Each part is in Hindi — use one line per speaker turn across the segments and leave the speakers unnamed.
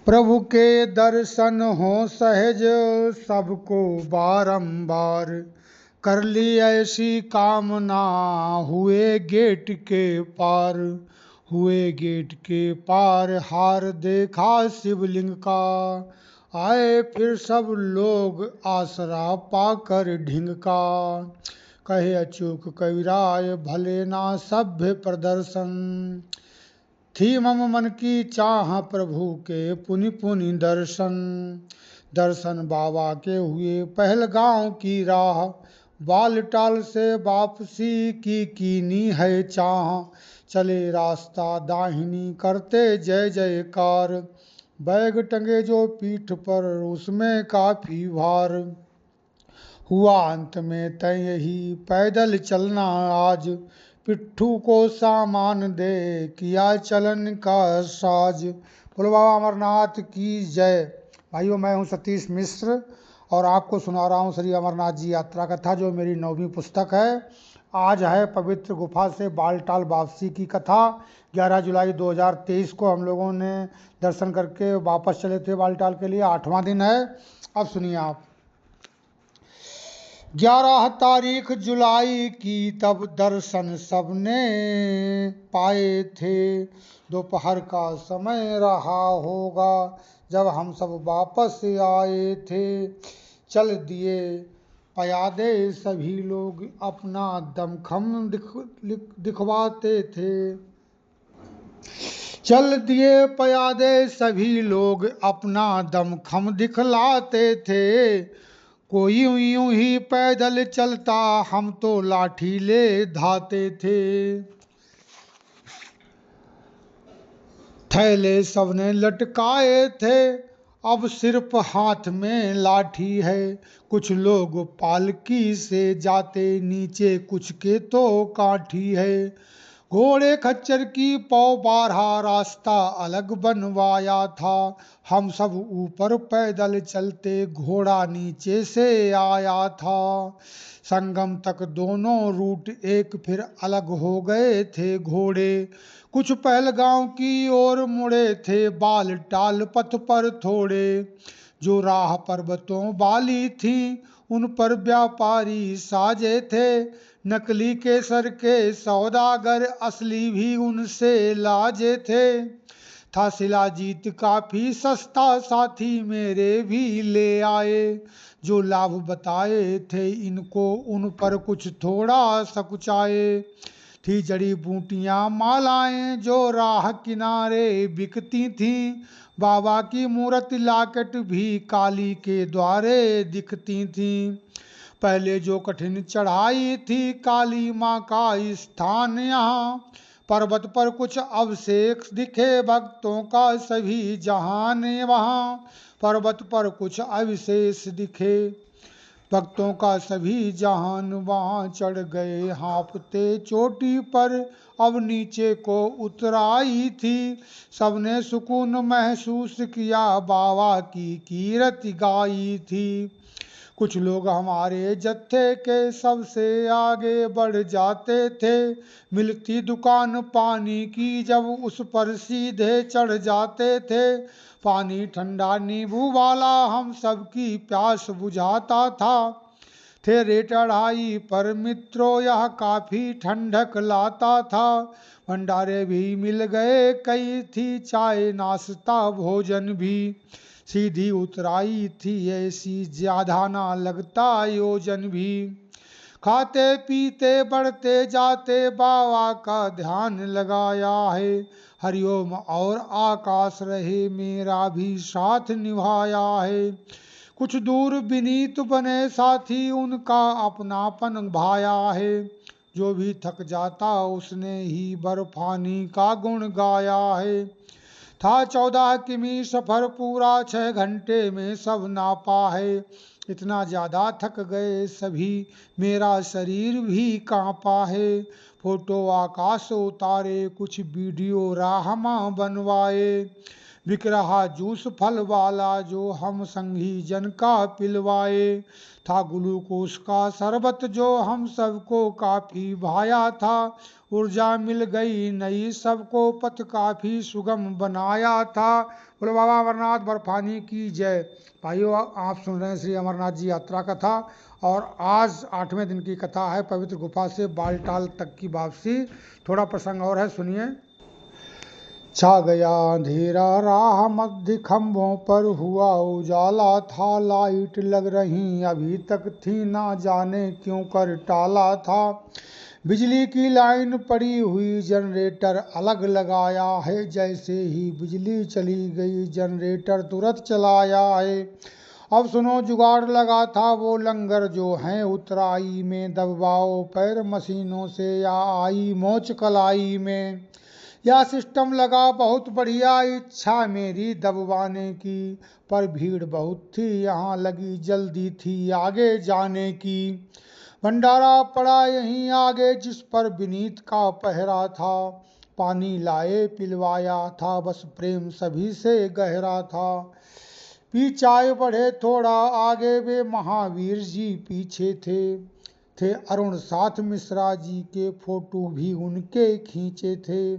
प्रभु के दर्शन हो सहज सबको बारंबार, कर ली ऐसी कामना हुए गेट के पार। हुए गेट के पार हार देखा शिवलिंग का, आए फिर सब लोग आसरा पाकर ढिंग का। कहे अचूक कविराय भले ना सभ्य प्रदर्शन, थी मम मन की चाह प्रभु के पुनि पुनि दर्शन। दर्शन बाबा के हुए पहलगांव की राह, बाल टाल से वापसी की कीनी है चाह। चले रास्ता दाहिनी करते जय जयकार, बैग टंगे जो पीठ पर उसमें काफी भार। हुआ अंत में तय यही पैदल चलना आज, पिट्ठू को सामान दे किया चलन का साज। बोलो बाबा अमरनाथ की जय। भाइयों, मैं हूं सतीश मिश्र और आपको सुना रहा हूं श्री अमरनाथ जी यात्रा कथा, जो मेरी 9वीं पुस्तक है। आज है पवित्र गुफा से बालटाल वापसी की कथा। 11 जुलाई 2023 को हम लोगों ने दर्शन करके वापस चले थे बालटाल के लिए। 8वां दिन है। अब सुनिए आप। 11 तारीख जुलाई की तब दर्शन सबने पाए थे। दोपहर का समय रहा होगा जब हम सब वापस आए थे। चल दिए पयादे सभी लोग अपना दमखम दिखवाते थे। चल दिए पयादे सभी लोग अपना दमखम दिखलाते थे। कोई यूं ही पैदल चलता, हम तो लाठी ले धाते थे। थैले सबने लटकाए थे, अब सिर्फ हाथ में लाठी है। कुछ लोग पालकी से जाते, नीचे कुछ के तो काठी है। घोड़े खच्चर की पौ बारहा रास्ता अलग बनवाया था। हम सब ऊपर पैदल चलते, घोड़ा नीचे से आया था। संगम तक दोनों रूट एक, फिर अलग हो गए थे घोड़े। कुछ पहलगांव की ओर मुड़े थे, बाल टाल पथ पर थोड़े। जो राह पर्वतों वाली थी, उन पर व्यापारी साजे थे। नकली केसर के सौदागर, असली भी उनसे लाजे थे। था शिलाजीत काफी सस्ता, साथी मेरे भी ले आए। जो लाभ बताए थे इनको, उन पर कुछ थोड़ा सकुचाए। थी जड़ी बूटियां मालाएं जो राह किनारे बिकती थी। बाबा की मूर्ति लाकेट भी काली के द्वारे दिखती थी। पहले जो कठिन चढ़ाई थी, काली माँ का स्थान यहाँ। पर्वत पर कुछ अवशेष दिखे, भक्तों का सभी जहान वहाँ। पर्वत पर कुछ अवशेष दिखे, भक्तों का सभी जहान वहाँ। चढ़ गए हाँफते चोटी पर, अब नीचे को उतराई थी। सबने सुकून महसूस किया, बाबा की कीरति गाई थी। कुछ लोग हमारे जत्थे के सबसे आगे बढ़ जाते थे। मिलती दुकान पानी की जब उस पर सीधे चढ़ जाते थे। पानी ठंडा नींबू वाला हम सबकी प्यास बुझाता था। थे रेट 2.5 पर मित्रों, यह काफी ठंडक लाता था। भंडारे भी मिल गए कई, थी चाय नाश्ता भोजन भी। सीधी उतराई थी ऐसी, ज्यादा ना लगता योजन भी। खाते पीते बढ़ते जाते, बाबा का ध्यान लगाया है। हरिओम और आकाश रहे, मेरा भी साथ निभाया है। कुछ दूर विनीत बने साथी, उनका अपनापन भाया है। जो भी थक जाता उसने ही बर्फानी का गुण गाया है। था 14 किमी सफर पूरा, 6 घंटे में सब नापा है। इतना ज्यादा थक गए सभी, मेरा शरीर भी कांपा है। फोटो आकाश उतारे, कुछ वीडियो राहमा बनवाए। बिक रहा जूस फल वाला जो हम संगी जन का पिलवाए, था ग्लूकोस का शरबत जो हम सबको काफी भाया था, ऊर्जा मिल गई नई सबको पथ काफी सुगम बनाया था। बोलो बाबा अमरनाथ बर्फानी की जय। भाइयों आप सुन रहे हैं श्री अमरनाथ जी यात्रा कथा, और आज 8वें दिन की कथा है पवित्र गुफा से बालटाल तक की वापसी। थोड़ा प्रसंग और है, सुनिए। छा गया अंधेरा राह मध्य खंभों पर हुआ उजाला था, लाइट लग रही अभी तक थी ना जाने क्यों कर टाला था, बिजली की लाइन पड़ी हुई जनरेटर अलग लगाया है, जैसे ही बिजली चली गई जनरेटर तुरंत चलाया है। अब सुनो जुगाड़ लगा था वो लंगर जो है उतराई में, दबाओ पैर मशीनों से या आई मोच कलाई में, या सिस्टम लगा बहुत बढ़िया इच्छा मेरी दबवाने की, पर भीड़ बहुत थी यहाँ लगी जल्दी थी आगे जाने की, भंडारा पड़ा यहीं आगे जिस पर विनीत का पहरा था, पानी लाए पिलवाया था बस प्रेम सभी से गहरा था, पीछाए बढ़े थोड़ा आगे वे महावीर जी पीछे थे अरुण साथ मिश्रा जी के फोटो भी उनके खींचे थे,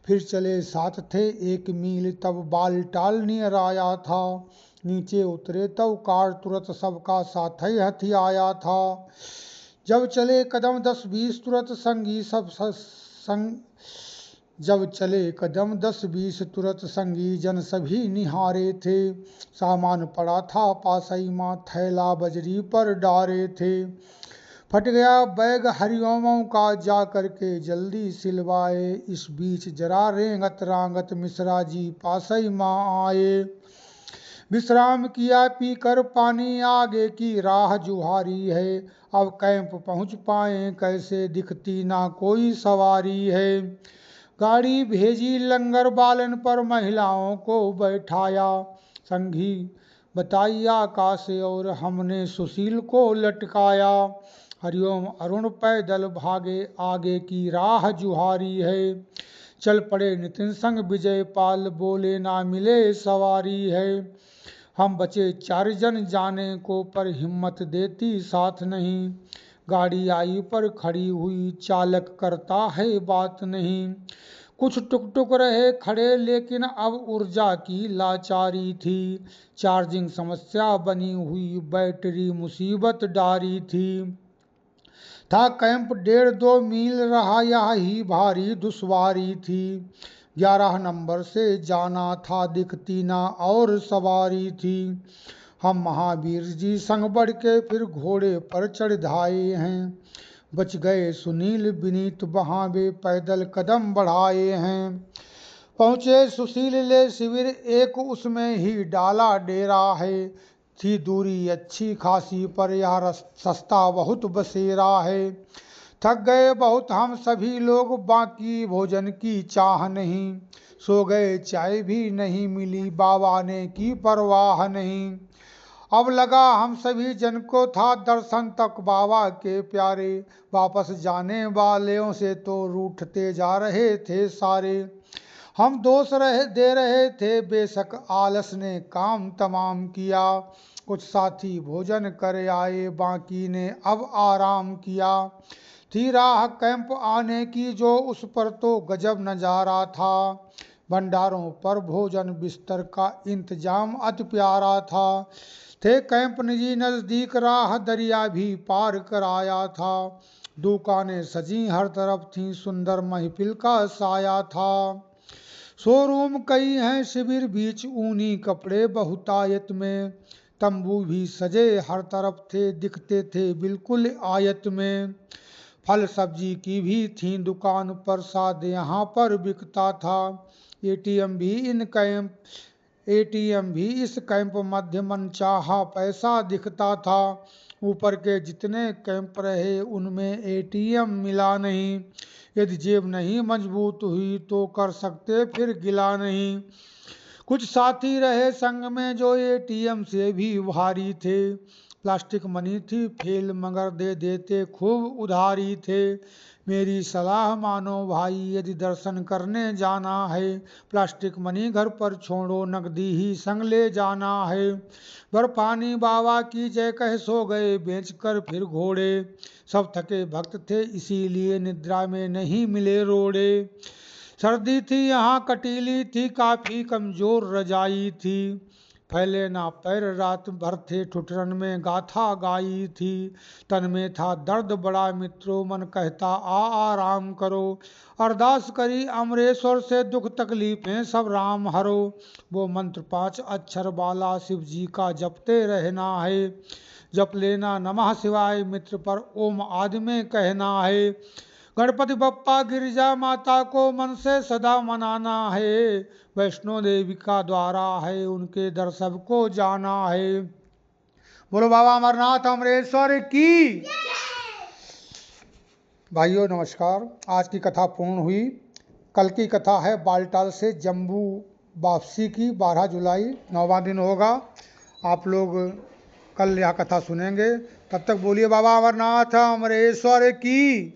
फिर चले साथ थे 1 मील तब बालटाल नियर आया था, नीचे उतरे तब कार तुरंत सबका साथ ही हथी आया था, जब चले कदम 10-20 तुरंत संगी सब संग, जब चले कदम 10-20 तुरंत संगी जन सभी निहारे थे, सामान पड़ा था पासई माँ थैला बजरी पर डारे थे, फट गया बैग हरिओमों का जा करके जल्दी सिलवाए, इस बीच जरा रेंगत रांगत मिश्रा जी पासई माँ आए, विश्राम किया पीकर पानी आगे की राह जुहारी है, अब कैंप पहुंच पाए कैसे दिखती ना कोई सवारी है, गाड़ी भेजी लंगर बालन पर महिलाओं को बैठाया, संगी बताई आकाश और हमने सुशील को लटकाया, हरिओम अरुण पैदल भागे आगे की राह जुहारी है, चल पड़े नितिन संग विजय पाल बोले ना मिले सवारी है, हम बचे 4 जन जाने को पर हिम्मत देती साथ नहीं, गाड़ी आई पर खड़ी हुई चालक करता है बात नहीं, कुछ टुक टुक रहे खड़े लेकिन अब ऊर्जा की लाचारी थी, चार्जिंग समस्या बनी हुई बैटरी मुसीबत डारी थी, था कैंप 1.5-2 मील रहा यही भारी दुश्वारी थी, 11 नंबर से जाना था दिखती ना और सवारी थी, हम महावीर जी संग बढ़ के फिर घोड़े पर चढ़ धाए हैं, बच गए सुनील विनीत वहाँ वे पैदल कदम बढ़ाए हैं, पहुँचे सुशील ले शिविर एक उसमें ही डाला डेरा है, थी दूरी अच्छी खासी पर यह सस्ता बहुत बसेरा है, थक गए बहुत हम सभी लोग बाकी भोजन की चाह नहीं, सो गए चाय भी नहीं मिली बाबा ने की परवाह नहीं, अब लगा हम सभी जन को था दर्शन तक बाबा के प्यारे, वापस जाने वालों से तो रूठते जा रहे थे सारे, हम दोष दे रहे थे बेशक आलस ने काम तमाम किया, कुछ साथी भोजन कर आए बाकी ने अब आराम किया, थी राह कैंप आने की जो उस पर तो गजब नजारा था, भंडारों पर भोजन बिस्तर का इंतजाम अति प्यारा था, थे कैंप निजी नजदीक राह दरिया भी पार कराया था, दुकानें सजी हर तरफ थी सुंदर महफिल का साया था, शोरूम कई हैं शिविर बीच ऊनी कपड़े बहुतायत में, तंबू भी सजे हर तरफ थे दिखते थे बिल्कुल आयत में, फल सब्जी की भी थी दुकान पर साद यहाँ पर बिकता था, एटीएम भी इस कैंप मध्य मनचाहा पैसा दिखता था, ऊपर के जितने कैंप रहे उनमें एटीएम मिला नहीं, यदि जेब नहीं मजबूत हुई तो कर सकते फिर गिला नहीं, कुछ साथी रहे संग में जो एटीएम से भी भारी थे, प्लास्टिक मनी थी फेल मगर दे देते खूब उधारी थे, मेरी सलाह मानो भाई, यदि दर्शन करने जाना है, प्लास्टिक मनी घर पर छोड़ो, नकदी ही संग ले जाना है। बर्फानी बाबा की जय कह सो गए बेच कर फिर घोड़े, सब थके भक्त थे इसीलिए निद्रा में नहीं मिले रोड़े। सर्दी थी यहाँ कटीली थी, काफी कमजोर रजाई थी, फैले ना पैर रात भर थे, ठुठरन में गाथा गाई थी। तन में था दर्द बड़ा मित्रों, मन कहता आ आराम करो, अरदास करी अमरेश्वर से दुख तकलीफें सब राम हरो। वो मंत्र 5 अक्षर वाला शिव जी का जपते रहना है, जप लेना नमः शिवाय, मित्र पर ओम आदि में कहना है। गणपति बप्पा गिरिजा माता को मन से सदा मनाना है, वैष्णो देवी का द्वारा है, उनके दर सबको जाना है। बोलो बाबा अमरनाथ अमरेश्वर की। भाइयों नमस्कार, आज की कथा पूर्ण हुई। कल की कथा है बालटाल से जम्बू वापसी की, 12 जुलाई 9वां दिन होगा। आप लोग कल यह कथा सुनेंगे। तब तक बोलिए बाबा अमरनाथ अमरेश्वर की।